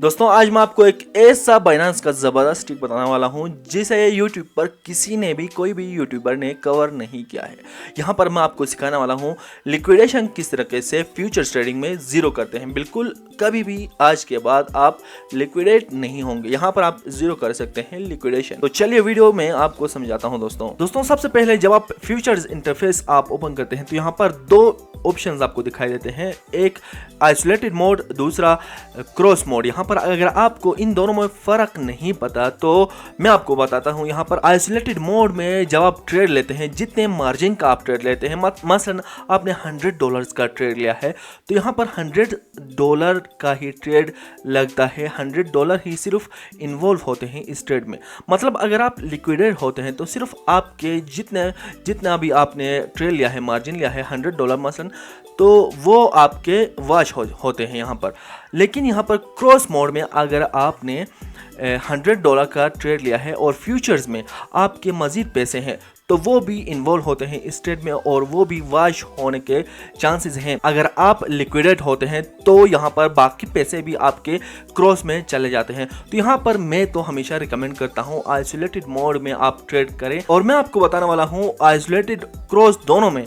दोस्तों आज मैं आपको एक ऐसा बाइनेंस का ज़बरदस्त ट्रिक बताने वाला हूं जिसे यूट्यूब पर किसी ने भी कोई भी यूट्यूबर ने कवर नहीं किया है। यहां पर मैं आपको सिखाने वाला हूं लिक्विडेशन किस तरीके से फ्यूचर्स ट्रेडिंग में जीरो करते हैं। बिल्कुल कभी भी आज के बाद आप लिक्विडेट नहीं होंगे, यहां पर आप जीरो कर सकते हैं लिक्विडेशन। तो चलिए वीडियो में आपको समझाता हूं। दोस्तों सबसे पहले जब आप फ्यूचर्स इंटरफेस आप ओपन करते हैं तो यहाँ पर दो ऑप्शंस आपको दिखाई देते हैं, एक आइसोलेटेड मोड, दूसरा क्रॉस मोड। यहाँ पर अगर आपको इन दोनों में फ़र्क नहीं पता तो मैं आपको बताता हूँ। यहाँ पर आइसोलेटेड मोड में जब आप ट्रेड लेते हैं, जितने मार्जिन का आप ट्रेड लेते हैं, मसलन आपने $100 का ट्रेड लिया है तो यहाँ पर $100 का ही ट्रेड लगता है, $100 ही सिर्फ इन्वॉल्व होते हैं इस ट्रेड में। मतलब अगर आप लिक्विडेट होते हैं तो सिर्फ आपके जितना भी आपने ट्रेड लिया है, मार्जिन लिया है $100 मसलन, तो वो आपके वॉश होते हैं यहाँ पर। लेकिन यहाँ पर क्रॉस मोड में अगर आपने $100 का ट्रेड लिया है और फ्यूचर्स में आपके मज़ीद पैसे हैं तो वो भी इन्वॉल्व होते हैं इस ट्रेड में और वो भी वॉश होने के चांसेस हैं। अगर आप लिक्विडेट होते हैं तो यहाँ पर बाकी पैसे भी आपके क्रॉस में चले जाते हैं। तो यहाँ पर मैं तो हमेशा रिकमेंड करता हूँ आइसोलेटेड मोड में आप ट्रेड करें। और मैं आपको बताने वाला हूँ आइसोलेटेड क्रॉस दोनों में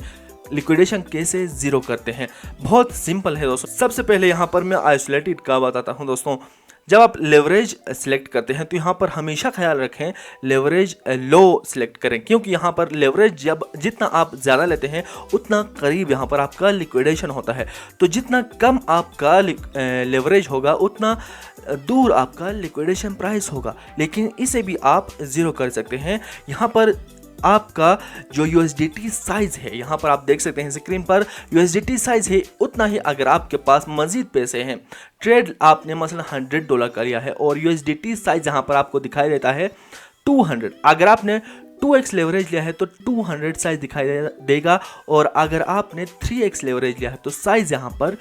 लिक्विडेशन कैसे जीरो करते हैं। बहुत सिंपल है दोस्तों। सबसे पहले यहाँ पर मैं आइसोलेटेड का बताता हूँ। दोस्तों जब आप लेवरेज सिलेक्ट करते हैं तो यहाँ पर हमेशा ख्याल रखें लेवरेज लो सिलेक्ट करें, क्योंकि यहाँ पर लेवरेज जब जितना आप ज़्यादा लेते हैं उतना करीब यहाँ पर आपका लिक्विडेशन होता है। तो जितना कम आपका लेवरेज होगा उतना दूर आपका लिक्विडेशन प्राइस होगा। लेकिन इसे भी आप ज़ीरो कर सकते हैं। यहाँ पर आपका जो USDT साइज है, यहाँ पर आप देख सकते हैं स्क्रीन पर USDT साइज है, उतना ही अगर आपके पास मजीद पैसे हैं, ट्रेड आपने मसलन $100 का लिया है और USDT साइज यहाँ पर आपको दिखाई देता है 200। अगर आपने 2x लेवरेज लिया है तो 200 साइज दिखाई देगा और अगर आपने 3x लेवरेज लिया है तो साइज यहाँ पर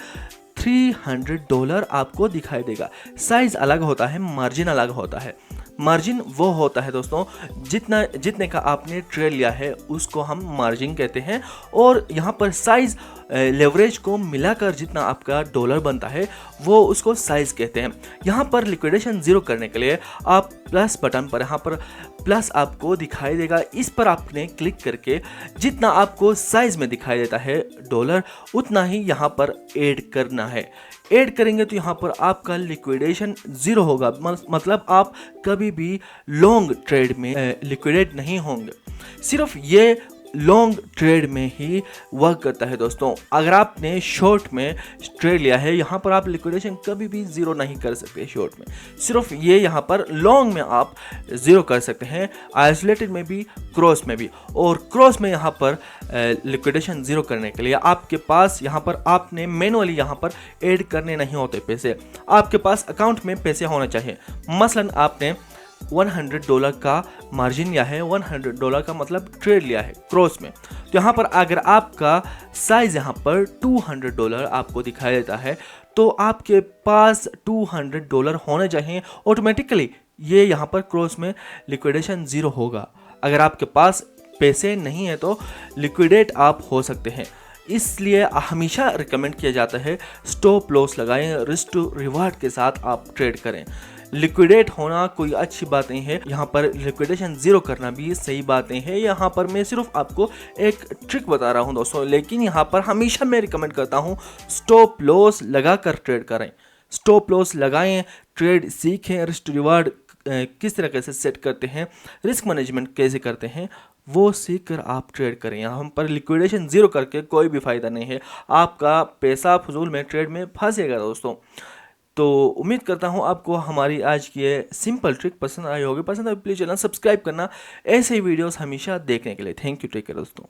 $300 आपको दिखाई देगा। साइज अलग होता है, मार्जिन अलग होता है। मार्जिन वो होता है दोस्तों जितने का आपने ट्रेड लिया है उसको हम मार्जिन कहते हैं। और यहाँ पर साइज लेवरेज को मिलाकर जितना आपका डॉलर बनता है वो उसको साइज कहते हैं। यहाँ पर लिक्विडेशन जीरो करने के लिए आप प्लस बटन पर यहाँ पर प्लस आपको दिखाई देगा, इस पर आपने क्लिक करके जितना आपको साइज में दिखाई देता है डॉलर उतना ही यहाँ पर ऐड करना है। ऐड करेंगे तो यहाँ पर आपका लिक्विडेशन जीरो होगा। मतलब आप कभी भी लॉन्ग ट्रेड में लिक्विडेट नहीं होंगे। सिर्फ ये लॉन्ग ट्रेड में ही वर्क करता है दोस्तों। अगर आपने शॉर्ट में ट्रेड लिया है यहाँ पर आप लिक्विडेशन कभी भी ज़ीरो नहीं कर सकते शॉर्ट में, सिर्फ ये यहाँ पर लॉन्ग में आप ज़ीरो कर सकते हैं, आइसोलेटेड में भी, क्रॉस में भी। और क्रॉस में यहाँ पर लिक्विडेशन ज़ीरो करने के लिए आपके पास यहाँ पर आपने मैनुअली यहाँ पर ऐड करने नहीं होते पैसे, आपके पास अकाउंट में पैसे होने चाहिए। मसलन आपने $100 का मार्जिन लिया है, $100 का मतलब ट्रेड लिया है क्रॉस में, तो यहाँ पर अगर आपका साइज यहाँ पर $200 आपको दिखाई देता है तो आपके पास $200 होने चाहिए। ऑटोमेटिकली ये यहाँ पर क्रॉस में लिक्विडेशन ज़ीरो होगा। अगर आपके पास पैसे नहीं है तो लिक्विडेट आप हो सकते हैं। इसलिए हमेशा रिकमेंड किया जाता है स्टॉप लॉस लगाएं, रिस्क टू रिवार्ड के साथ आप ट्रेड करें। लिक्विडेट होना कोई अच्छी बात नहीं है, यहाँ पर लिक्विडेशन जीरो करना भी सही बात नहीं है। यहाँ पर मैं सिर्फ आपको एक ट्रिक बता रहा हूँ दोस्तों, लेकिन यहाँ पर हमेशा मैं रिकमेंड करता हूँ स्टॉप लॉस लगाकर ट्रेड करें। स्टॉप लॉस लगाएं, ट्रेड सीखें, रिस्क टू रिवार्ड किस तरह से सेट करते हैं, रिस्क मैनेजमेंट कैसे करते हैं वो सीख कर आप ट्रेड करें। यहाँ पर लिक्विडेशन जीरो करके कोई भी फ़ायदा नहीं है, आपका पैसा फजूल में ट्रेड में फंसेगा दोस्तों। तो उम्मीद करता हूँ आपको हमारी आज की ये सिंपल ट्रिक पसंद आई होगी। पसंद आई प्लीज़ चैनल सब्सक्राइब करना ऐसे वीडियोस हमेशा देखने के लिए। थैंक यू, टेक केयर दोस्तों।